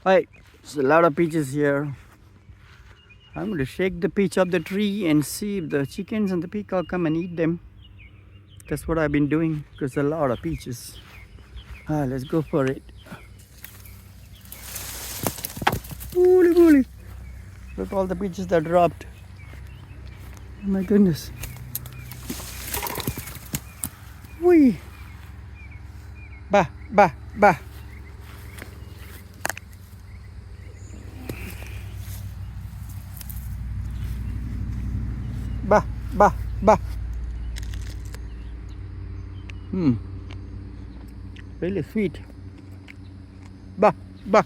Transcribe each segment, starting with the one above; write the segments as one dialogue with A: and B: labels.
A: Alright, there's a lot of peaches here. I'm going to shake the peach up the tree and see if the chickens and the peacock come and eat them. That's what I've been doing because a lot of peaches. Let's go for it. Holy moly! Look all the peaches that dropped. Oh my goodness. Whee! Bah, bah, bah. Bah, bah, bah. Really sweet. Bah, bah.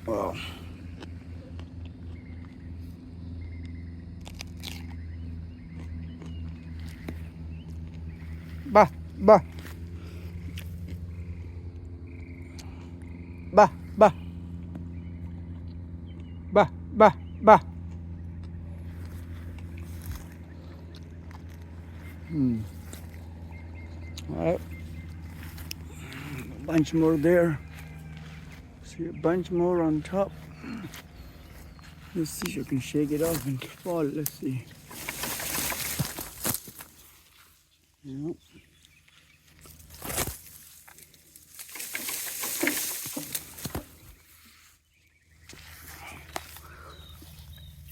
A: Wow. Bah, bah. Bah, bah. Bah, bah, bah. Alright. A bunch more there. See a bunch more on top. Let's see if you can shake it off and fall. Let's see. Yep.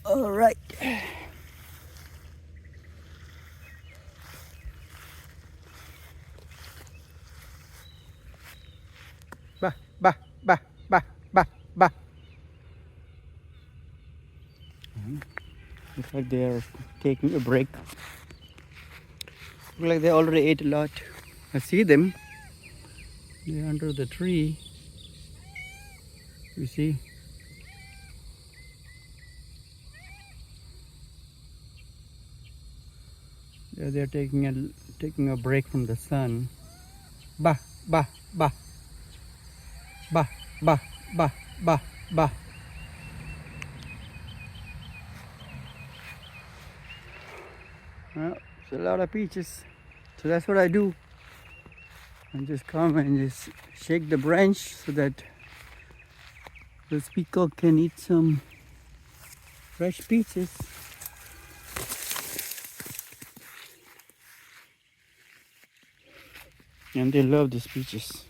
A: All right. Bah, bah, bah, bah, bah, bah. Looks like they are taking a break. Looks like they already ate a lot. I see them. They're under the tree. You see? Yeah, they're taking a break from the sun. Bah, bah, bah, bah, bah, bah, bah, bah. Well, it's a lot of peaches. So that's what I do. I just come and just shake the branch so that the peacock can eat some fresh peaches. And they love these peaches.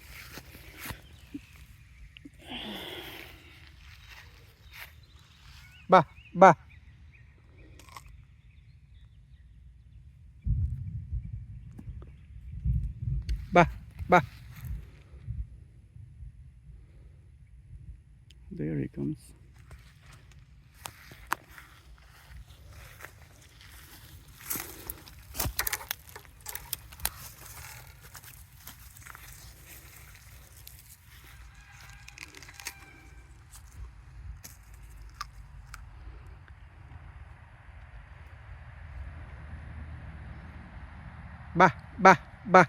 A: Bah, bah. Bah, bah. There he comes. Bah, bah, bah.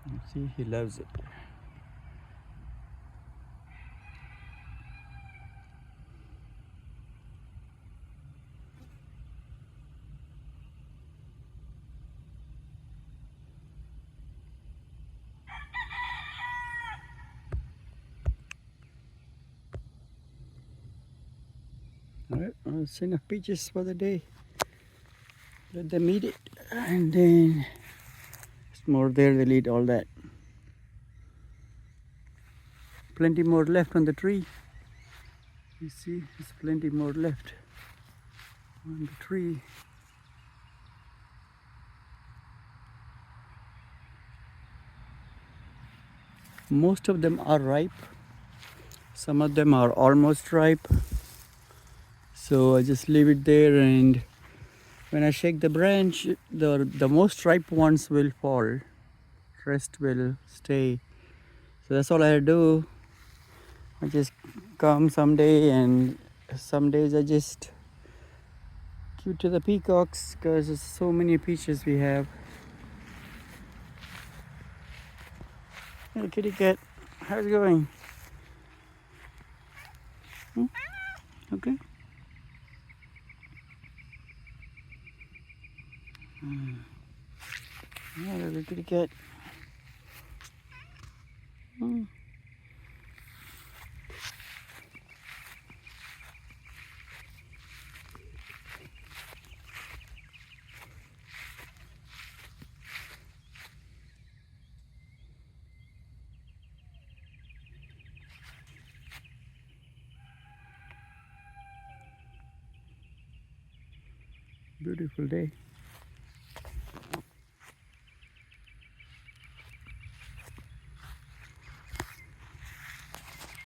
A: You see, he loves it. Alright, that's enough peaches for the day. Let them eat it. And then there's more there, they'll eat all that. Plenty more left on the tree. You see, there's plenty more left on the tree. Most of them are ripe. Some of them are almost ripe. So I just leave it there, and when I shake the branch, the most ripe ones will fall. Rest will stay. So that's all I do. I just come someday, and some days I just give to the peacocks because there's so many peaches we have. Hey kitty cat, how's it going? Okay. Yeah, little kitty cat. Mm. Beautiful day.